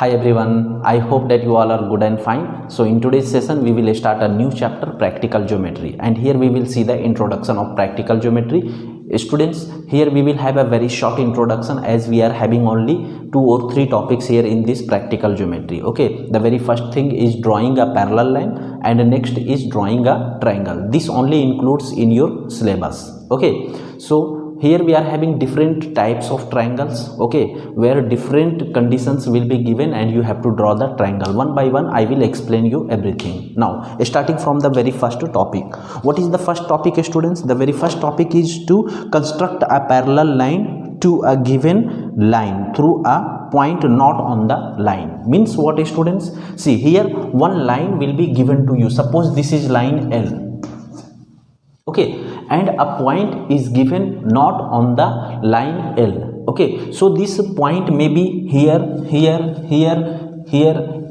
Hi everyone, I hope that you all are good and fine. So in today's session we will start a new chapter, practical geometry, and here we will see the introduction of practical geometry. Students, here we will have a very short introduction as we are having only 2 or 3 topics here in this practical geometry. Okay, the very first thing is drawing a parallel line and next is drawing a triangle. This only includes in your syllabus. Okay, so here we are having different types of triangles, okay, where different conditions will be given and you have to draw the triangle. One by one I will explain you everything. Now starting from the very first topic. What is the first topic, students? The very first topic is to construct a parallel line to a given line through a point not on the line. Means what, students? See, here one line will be given to you. Suppose this is line L, okay, and a point is given not on the line L. Okay, so this point may be here,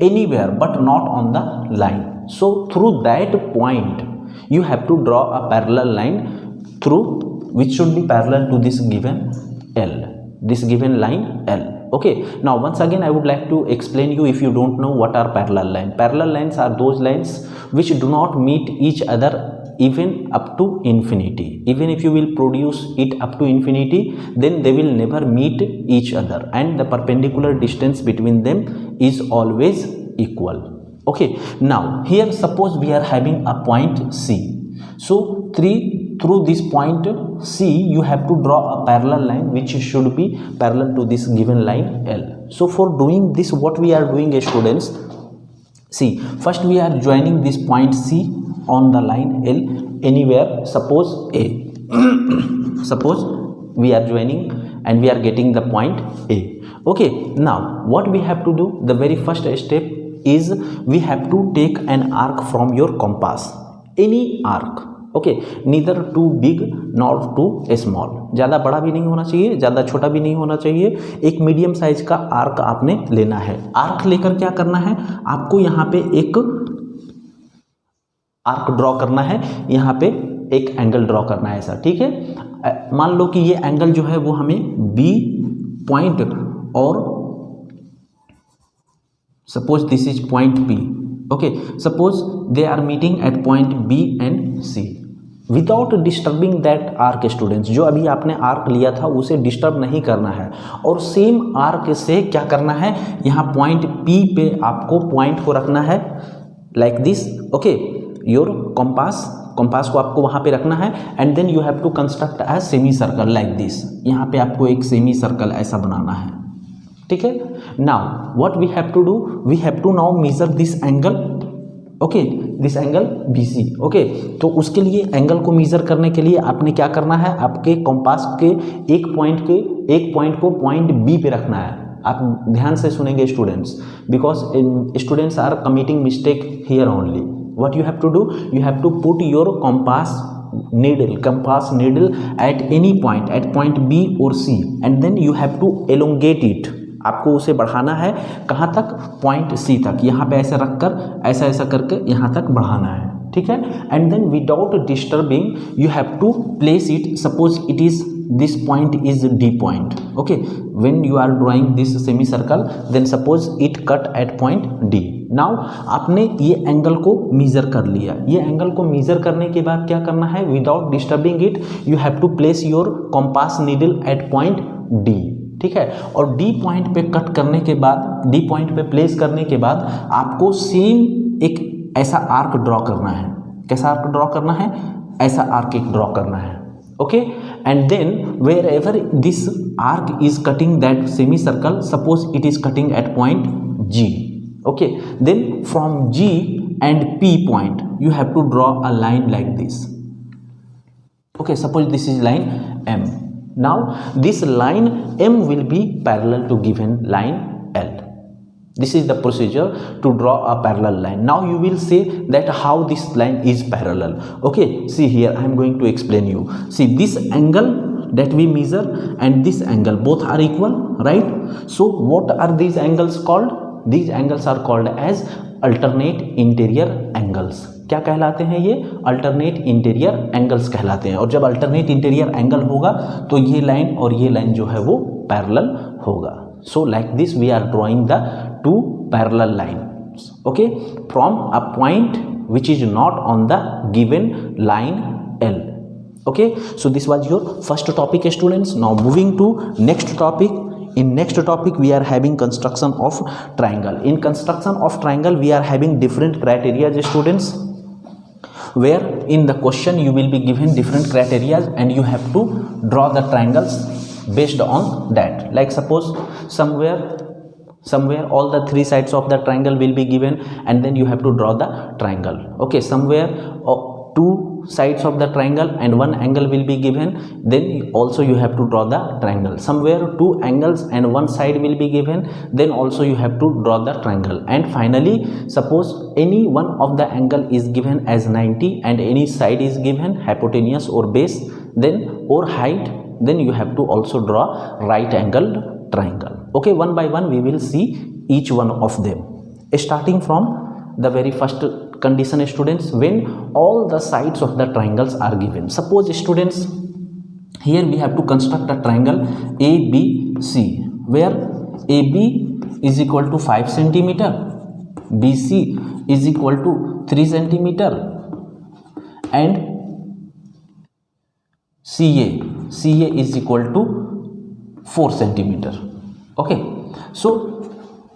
anywhere, but not on the line. So through that point you have to draw a parallel line through which should be parallel to this given L, this given line L. Okay, now once again I would like to explain you, if you don't know what are parallel lines. Parallel lines are those lines which do not meet each other even up to infinity. Even if you will produce it up to infinity, then they will never meet each other and the perpendicular distance between them is always equal. Okay, now here suppose we are having a point C. So through this point C you have to draw a parallel line which should be parallel to this given line L. So for doing this, what we are doing, students, see, first we are joining this point C on the line L anywhere, suppose A. Suppose we are joining and we are getting the point A. Okay, now what we have to do, the very first step is we have to take an arc from your compass, any arc. Okay, neither too big nor too small. ज़्यादा बड़ा भी नहीं होना चाहिए, ज़्यादा छोटा भी नहीं होना चाहिए, एक मीडियम साइज का आर्क आपने लेना है। आर्क लेकर क्या करना है, आपको यहाँ पे एक आर्क ड्रॉ करना है, यहाँ पे एक एंगल ड्रॉ करना है ऐसा, ठीक है। मान लो कि ये एंगल जो है वो हमें बी पॉइंट और suppose this is point B, okay, suppose they are meeting at point B and C without disturbing that arc. Students, जो अभी आपने आर्क लिया था उसे डिस्टर्ब नहीं करना है और सेम आर्क से क्या करना है, यहाँ पॉइंट पी पे आपको पॉइंट को रखना है like this. Okay, your compass को आपको वहाँ पे रखना है and then you have to construct a semi circle like this. यहाँ पे आपको एक सेमी सर्कल ऐसा बनाना है, ठीक है। Now what we have to do, we have to now measure this angle, okay, this angle BC। Okay, तो उसके लिए एंगल को मेजर करने के लिए आपने क्या करना है, आपके कंपास के एक पॉइंट को पॉइंट B पे रखना है। आप ध्यान से सुनेंगे students, because students are committing mistake here only. What you have to do, you have to put your compass needle at any point, at point B or C, and then you have to elongate it। आपको उसे बढ़ाना है कहाँ तक, point C तक। यहाँ पे ऐसे रखकर ऐसा करके यहाँ तक बढ़ाना है, ठीक है। And then without disturbing you have to place it, suppose it is this point is D point. Okay, when you are drawing this semi circle then suppose it cut at point D। Now आपने ये angle को major कर लिया। ये angle को major करने के बाद क्या करना है, without disturbing it you have to place your compass needle at point D, ठीक है। और D पॉइंट पे कट करने के बाद, D पॉइंट पे प्लेस करने के बाद आपको सेम एक ऐसा आर्क ड्रॉ करना है। कैसा आर्क ड्रॉ करना है, ऐसा आर्क एक ड्रॉ करना है, okay. And then wherever this arc is cutting that semi circle, suppose it is cutting at point G, okay, then from G and P point you have to draw a line like this। okay, suppose this is line M। now this line M will be parallel to given line L। this is the procedure to draw a parallel line। now you will say that how this line is parallel। okay, see here I am going to explain you। see, this angle that we measure and this angle both are equal, right? so what are these angles called? These angles are called as alternate interior angles। क्या कहलाते हैं ये, alternate interior angles कहलाते हैं। और जब alternate interior angle होगा तो ये लाइन और ये लाइन जो है वो पैरेलल होगा। So like this we are drawing the two parallel lines, okay, from a point which is not on the given line L. Okay, so this was your first topic, students. Now moving to next topic. In next topic we are having construction of triangle. In construction of triangle we are having different criteria, students, where in the question you will be given different criteria and you have to draw the triangles based on that. Like suppose somewhere all the three sides of the triangle will be given and then you have to draw the triangle. Okay, somewhere two sides of the triangle and one angle will be given, then also you have to draw the triangle. Somewhere two angles and one side will be given, then also you have to draw the triangle. And finally, suppose any one of the angle is given as 90 and any side is given hypotenuse or base, then or height, then you have to also draw right angled triangle. Okay, one by one we will see each one of them, starting from the very first condition, students, when all the sides of the triangles are given. Suppose, students, here we have to construct a triangle ABC, where AB is equal to 5 centimeter, BC is equal to 3 centimeter, and CA is equal to 4 centimeter. Okay, so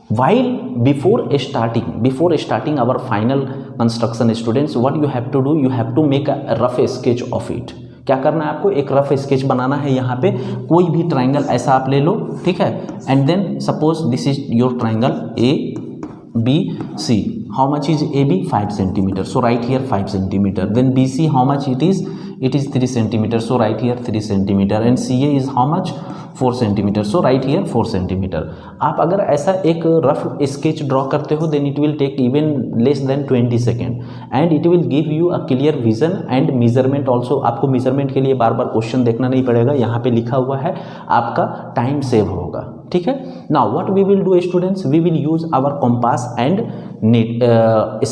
while before starting our final construction, students, what you have to do, you have to make a rough sketch of it. क्या करना है आपको, एक rough sketch बनाना है. यहाँ पे कोई भी ट्राइंगल ऐसा आप ले लो, ठीक है, and then suppose this is your triangle ABC. how much is AB? 5 centimeter, so write here 5 centimeter. Then BC, how much it is 3 centimeter, so write here 3 centimeter. And CA is how much? 4 centimeter, so write here 4 centimeter. आप अगर ऐसा एक rough sketch draw करते हो, then it will take even less than 20 seconds and it will give you a clear vision and measurement also. आपको measurement के लिए बार बार question देखना नहीं पड़ेगा, यहाँ पे लिखा हुआ है, आपका टाइम सेव होगा. ठीक है. Now what we will do, students, we will use our compass and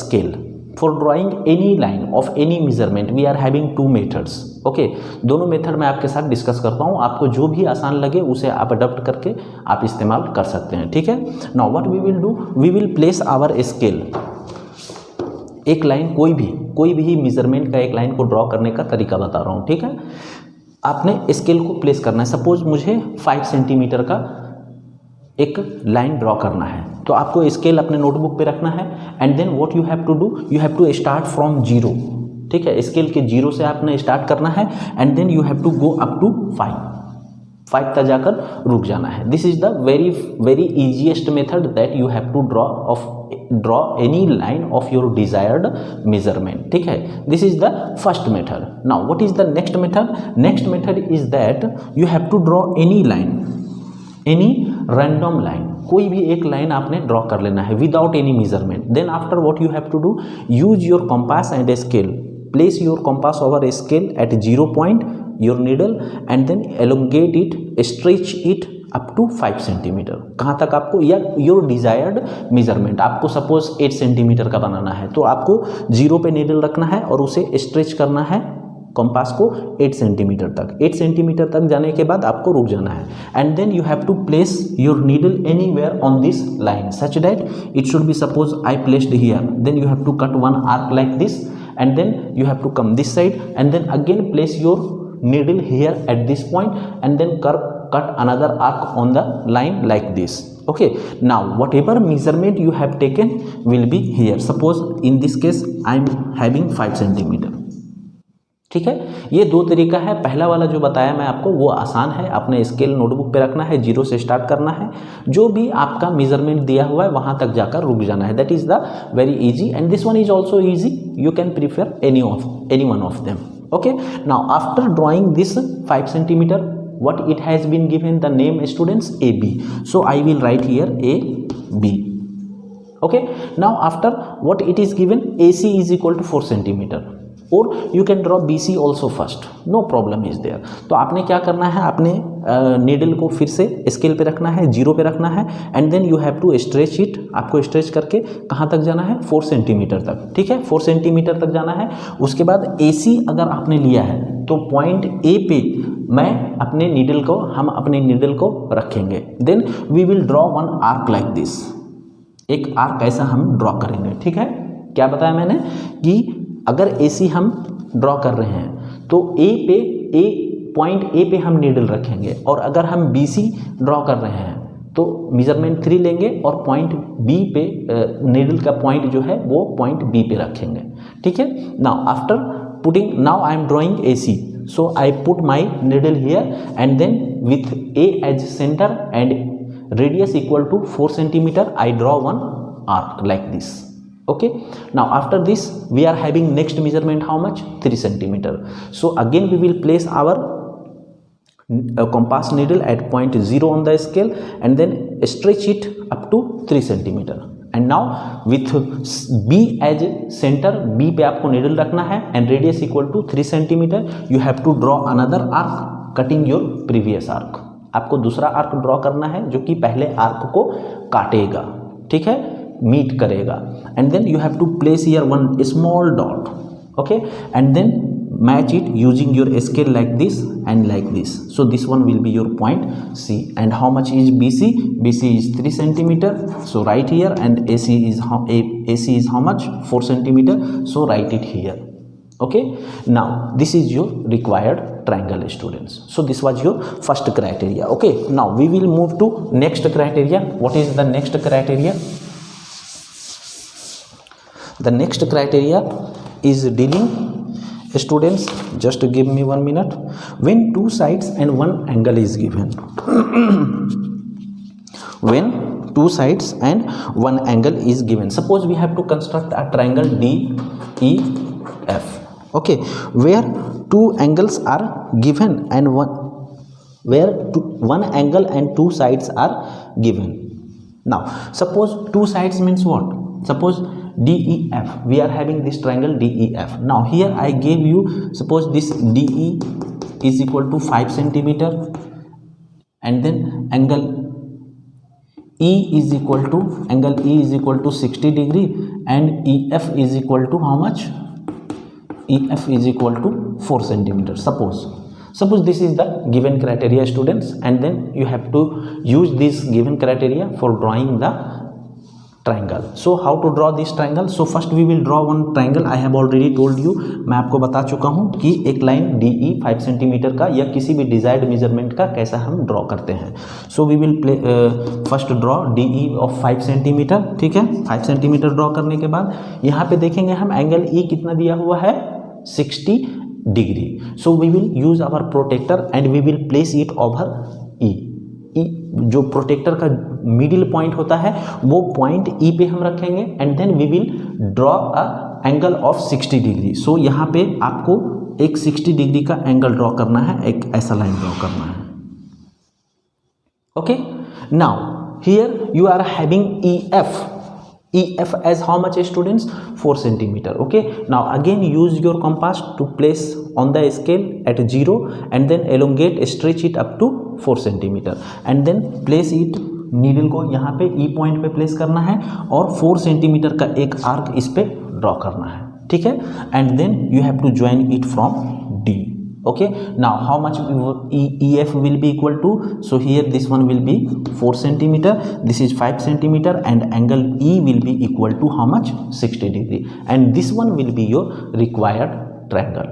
scale for drawing any line of any measurement. We are having two methods. Okay, दोनों मेथड मैं आपके साथ डिस्कस करता हूँ, आपको जो भी आसान लगे उसे आप अडॉप्ट करके आप इस्तेमाल कर सकते हैं. ठीक है. Now what we will do, we will place our scale. एक लाइन कोई भी मेजरमेंट का एक लाइन को ड्रॉ करने का तरीका बता रहा हूँ. ठीक है. आपने स्केल को प्लेस करना है. सपोज मुझे 5 सेंटीमीटर का एक लाइन ड्रॉ करना है, तो आपको स्केल अपने नोटबुक पे रखना है and then what you have to do, you have to start from 0. ठीक है. स्केल के 0 से आपने स्टार्ट करना है and then you have to go up to 5 तक जाकर रुक जाना है. This is the very easiest method that you have to draw any line of your desired measurement. ठीक है. This is the first method. Now what is the next method? Next method is that you have to draw any line, any random line, कोई भी एक line आपने draw कर लेना है without any measurement. Then after what you have to do, use your compass and scale. Place your compass over scale at 0 point your needle and then elongate it, stretch it up to 5 centimetre. कहाँ तक आपको, या your desired measurement, आपको suppose 8 centimetre का बनाना है, तो आपको 0 पे नीडल रखना है और उसे स्ट्रेच करना है कंपास को 8 सेंटीमीटर तक. 8 सेंटीमीटर तक जाने के बाद आपको रुक जाना है and then you have to place your needle anywhere on this line such that it should be, suppose I placed here, then you have to cut one arc like this and then you have to come this side and then again place your needle here at this point and then cut another arc on the line like this. Okay, now whatever measurement you have taken will be here. Suppose in this case I am having 5 centimeter. ठीक है. ये दो तरीका है. पहला वाला जो बताया मैं आपको वो आसान है, अपने स्केल नोटबुक पे रखना है, 0 से स्टार्ट करना है, जो भी आपका मेजरमेंट दिया हुआ है वहां तक जाकर रुक जाना है. That is the very easy and this one is also easy. You can prefer any one of them. Okay, now after drawing this 5 centimeter, what it has been given the name, students, AB. So I will write here AB. Okay, now after what it is given, AC is equal to 4 centimeter. और you can draw BC also first, no problem is there. तो आपने क्या करना है, आपने needle को फिर से स्केल पे रखना है, 0 पे रखना है and then you have to stretch it. आपको स्ट्रेच करके कहाँ तक जाना है, 4 सेंटीमीटर तक. ठीक है. 4 सेंटीमीटर तक जाना है. उसके बाद AC अगर आपने लिया है तो पॉइंट A पे हम अपने नीडल को रखेंगे. Then we will draw one arc like this. एक आर्क ऐसा हम ड्रॉ करेंगे। ठीक है, क्या बताया मैंने कि अगर AC हम ड्रॉ कर रहे हैं तो पॉइंट A पे हम नीडल रखेंगे, और अगर हम BC ड्रॉ कर रहे हैं तो मेजरमेंट 3 लेंगे और पॉइंट B पे नीडल का पॉइंट जो है वो पॉइंट B पे रखेंगे। ठीक है, now after putting, now I am drawing AC, so I put my needle here and then with A as center and radius equal to 4 centimeter I draw one arc like this. Okay, now after this we are having next measurement how much, 3 centimeter. So again we will place our compass needle at point 0 on the scale and then stretch it up to 3 centimeter. And now with B as center, B पे आपको needle रखना है and radius equal to 3 centimeter. You have to draw another arc cutting your previous arc. आपको दूसरा arc draw करना है जो कि पहले आर्क को काटेगा। ठीक है, मीट करेगा। And then you have to place here one small dot, okay, and then match it using your scale like this and like this. So this one will be your point C. And how much is BC? BC is 3 centimeter. So write here, and AC is how much, 4 centimeter. So write it here. Okay, now this is your required triangle, students. So this was your first criteria. Okay, now we will move to next criteria. What is the next criteria? The next criteria is dealing, students, just give me 1 minute. When two sides and one angle is given, when two sides and one angle is given, suppose we have to construct a triangle DEF, okay, where two angles are given and one angle and two sides are given. Now suppose two sides means what? Suppose DEF, we are having this triangle DEF. Now here I gave you, suppose this DE is equal to 5 centimeter, and then angle E is equal to 60 degree, and EF is equal to how much? EF is equal to 4 centimeter. Suppose this is the given criteria, students, and then you have to use this given criteria for drawing the triangle. So how to draw this triangle? So first we will draw one triangle. I have already told you, मैं आपको बता चुका हूँ कि एक line DE 5 centimetre का या किसी भी डिजायर्ड मेजरमेंट का कैसा हम ड्रॉ करते हैं. So we will first draw DE of 5 centimetre. ठीक है, 5 सेंटीमीटर ड्रॉ करने के बाद यहाँ पे देखेंगे हम एंगल E कितना दिया हुआ है, 60 degree. So we will use our protector and we will place it over E. जो प्रोटेक्टर का मिडिल पॉइंट होता है वो पॉइंट E पे हम रखेंगे, and then we will draw a angle of 60 degree. So यहाँ पे आपको एक 60 डिग्री का एंगल ड्रॉ करना है, एक ऐसा लाइन ड्रॉ करना है. Okay, now here you are having EF as how much, students? 4 centimeter. Okay, now again use your compass to place on the scale at 0 and then elongate, stretch it up to 4 centimeter and then place it, needle को यहाँ पे E point पे place करना है और 4 centimetre का एक arc इस पे ड्रॉ करना है. ठीक है, and then you have to join it from D. Okay, now how much EF will be equal to? So here this one will be 4 centimeter, this is 5 centimeter, and angle E will be equal to how much, 60 degree, and this one will be your required triangle.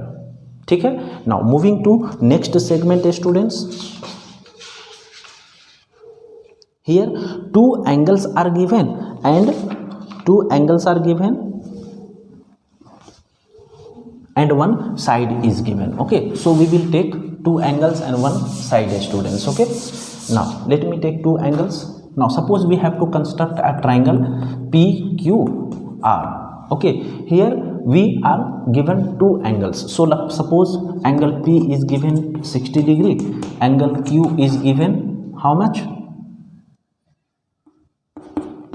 ठीक है, now moving to next segment, students. Here two angles are given and one side is given. Okay, so we will take two angles and one side, students. Okay, now let me take two angles. Now suppose we have to construct a triangle PQR. Okay, here we are given two angles. So suppose angle P is given 60 degree, angle Q is given how much,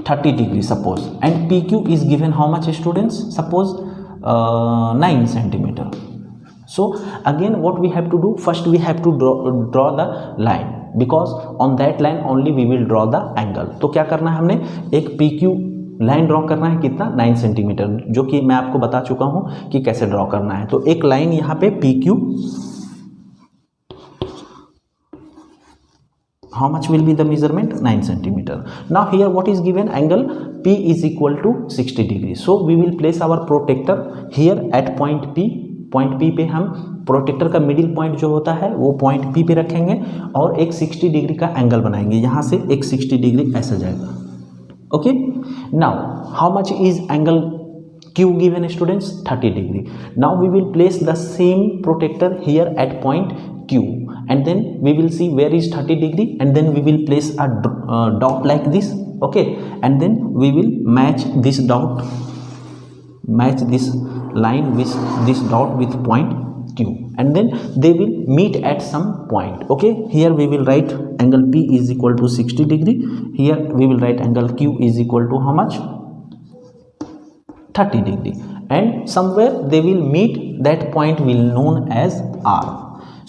30 degree suppose, and PQ is given how much, students? Suppose 9 centimeter. So again what we have to do, first we have to draw the line, because on that line only we will draw the angle. तो क्या करना है, हमने एक PQ line draw करना है, कितना, 9 centimetre, जो कि मैं आपको बता चुका हूं कि कैसे ड्रॉ करना है. तो एक लाइन यहाँ पे PQ how much will be the measurement? 9 centimeter. Now here what is given? Angle P is equal to 60 degree. So we will place our protector here at point P. Point P पे हम protector का middle point जो होता है वो point P पे रखेंगे और एक 60 डिग्री का एंगल बनाएंगे. यहाँ से एक 60 डिग्री ऐसा जाएगा. Okay. Now how much is angle Q given students? 30 degree. Now we will place the same protector here at point Q, and then we will see where is 30 degree, and then we will place a dot like this. Okay, and then we will match this dot, match this line with this dot with point Q, and then they will meet at some point. Okay, here we will write angle P is equal to 60 degree. Here we will write angle Q is equal to how much? 30 degree, and somewhere they will meet. That point will known as R.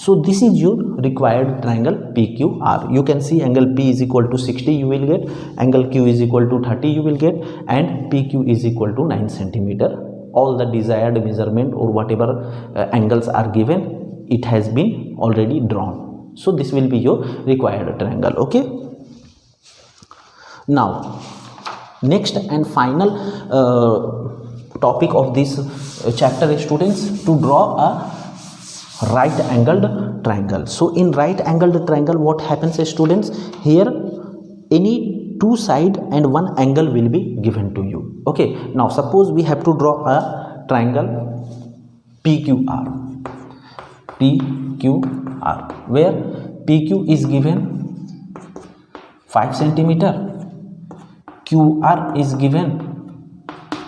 So this is your required triangle PQR. You can see angle P is equal to 60 you will get, angle Q is equal to 30 you will get, and PQ is equal to 9 centimeter. All the desired measurement or whatever angles are given, it has been already drawn. So this will be your required triangle. Okay. Now next and final topic of this chapter students, to draw a right angled triangle. So in right angled triangle what happens students? Here any two side and one angle will be given to you. Okay, now suppose we have to draw a triangle PQR, where PQ is given 5 centimeter, QR is given,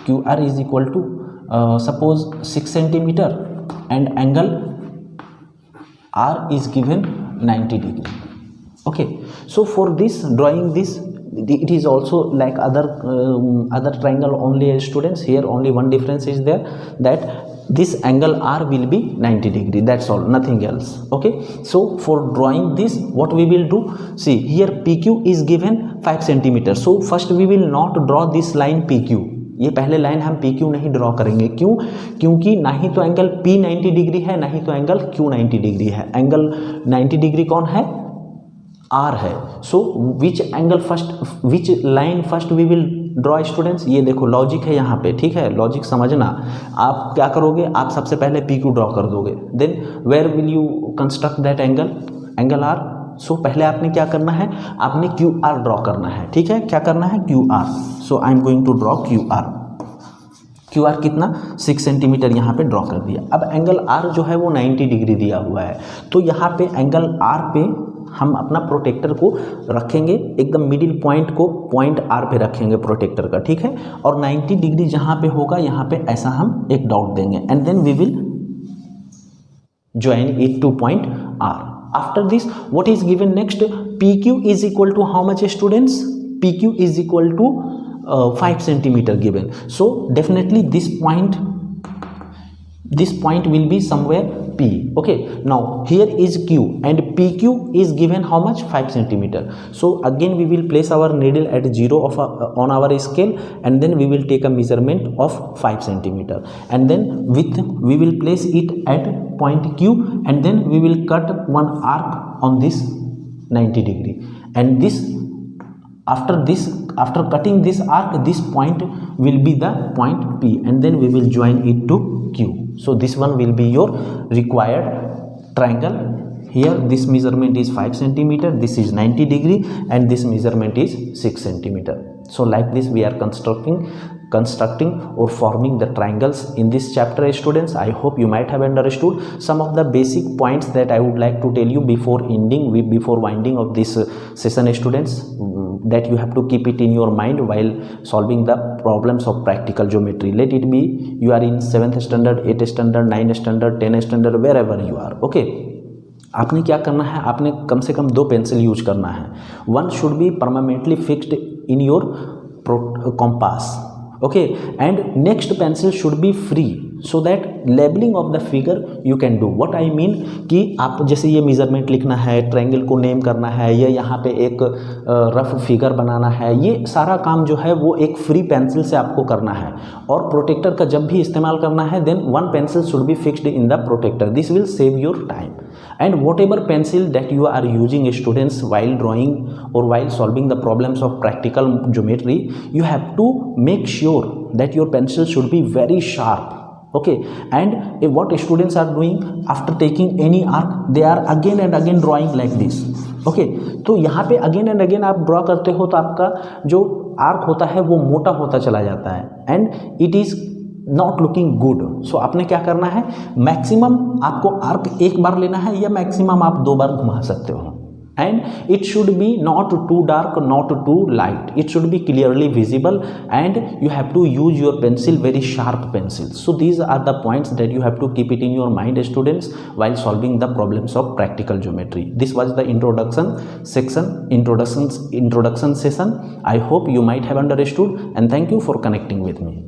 QR is equal to suppose 6 centimeter, and angle R is given 90 degree. Okay, so for this drawing this, it is also like other triangle only students. Here only one difference is there, that this angle R will be 90 degree, that's all, nothing else. Okay, so for drawing this what we will do, see here PQ is given 5 centimeter. So first we will not draw this line PQ. ये पहले line हम PQ नहीं draw करेंगे. क्यों? क्योंकि ना ही तो एंगल P 90 डिग्री है, ना ही तो एंगल Q 90 डिग्री है. एंगल 90 डिग्री कौन है? R है. So which angle first, which line first we will draw students? ये देखो लॉजिक है यहाँ पे, ठीक है, लॉजिक समझना. आप क्या करोगे? आप सबसे पहले PQ ड्रॉ कर दोगे, then where will you construct that angle? Angle R. So पहले आपने क्या करना है? आपने QR ड्रॉ करना है. ठीक है, क्या करना है? QR. So I am going to draw QR. QR कितना? 6 सेंटीमीटर यहाँ पे ड्रॉ कर दिया. अब एंगल R जो है वो 90 डिग्री दिया हुआ है, तो यहाँ पे एंगल R पे हम अपना प्रोटेक्टर को रखेंगे, एकदम मिडिल पॉइंट को पॉइंट R पे रखेंगे प्रोटेक्टर का. ठीक है, और 90 डिग्री जहाँ पे होगा यहाँ पे ऐसा हम एक डॉट देंगे, and then we will join it to point R. After this, what is given next? PQ is equal to how much students? PQ is equal to 5 centimeter given. So definitely this point will be somewhere P. Okay, now here is Q, and PQ is given how much? 5 centimeter. So again we will place our needle at 0 of on our scale, and then we will take a measurement of 5 centimeter, and then we will place it at point Q, and then we will cut one arc on this 90 degree, and this after cutting this arc, this point will be the point P, and then we will join it to Q. So this one will be your required triangle. Here this measurement is 5 centimeter, this is 90 degree, and this measurement is 6 centimeter. So like this we are constructing or forming the triangles in this chapter students. I hope you might have understood some of the basic points that I would like to tell you before winding of this session students, that you have to keep it in your mind while solving the problems of practical geometry. Let it be you are in 7th standard, 8th standard, 9th standard, 10th standard, wherever you are. Okay, आपने क्या करना है? आपने कम से कम 2 pencil use करना है. One should be permanently fixed in your compass. Okay, and next pencil should be free. so that labeling of the figure you can do. what I mean कि आप जैसे ये मेजरमेंट लिखना है, ट्रायंगल को name करना है, या यहाँ पे एक रफ फिगर बनाना है, ये सारा काम जो है वो एक फ्री पेंसिल से आपको करना है। और प्रोटेक्टर का जब भी इस्तेमाल करना है then one pencil should be fixed in the protractor, this will save your time. and whatever pencil that you are using students while drawing or while solving the problems of practical geometry, you have to make sure that your pencil should be very sharp, okay? And what students are doing after taking any arc, they are again and again drawing like this, okay? तो यहाँ पे again and again आप draw करते हो तो आपका जो arc होता है वो मोटा होता चला जाता है and it is not looking good. So आपने क्या करना है, मैक्सिमम आपको आर्क एक बार लेना है या मैक्सिमम आप 2 बार घुमा सकते हो। And it should be not too dark, not too light, it should be clearly visible and you have to use your pencil, very sharp pencil. So these are the points that you have to keep it in your mind students while solving the problems of practical geometry. This was the introduction session. I hope you might have understood and thank you for connecting with me.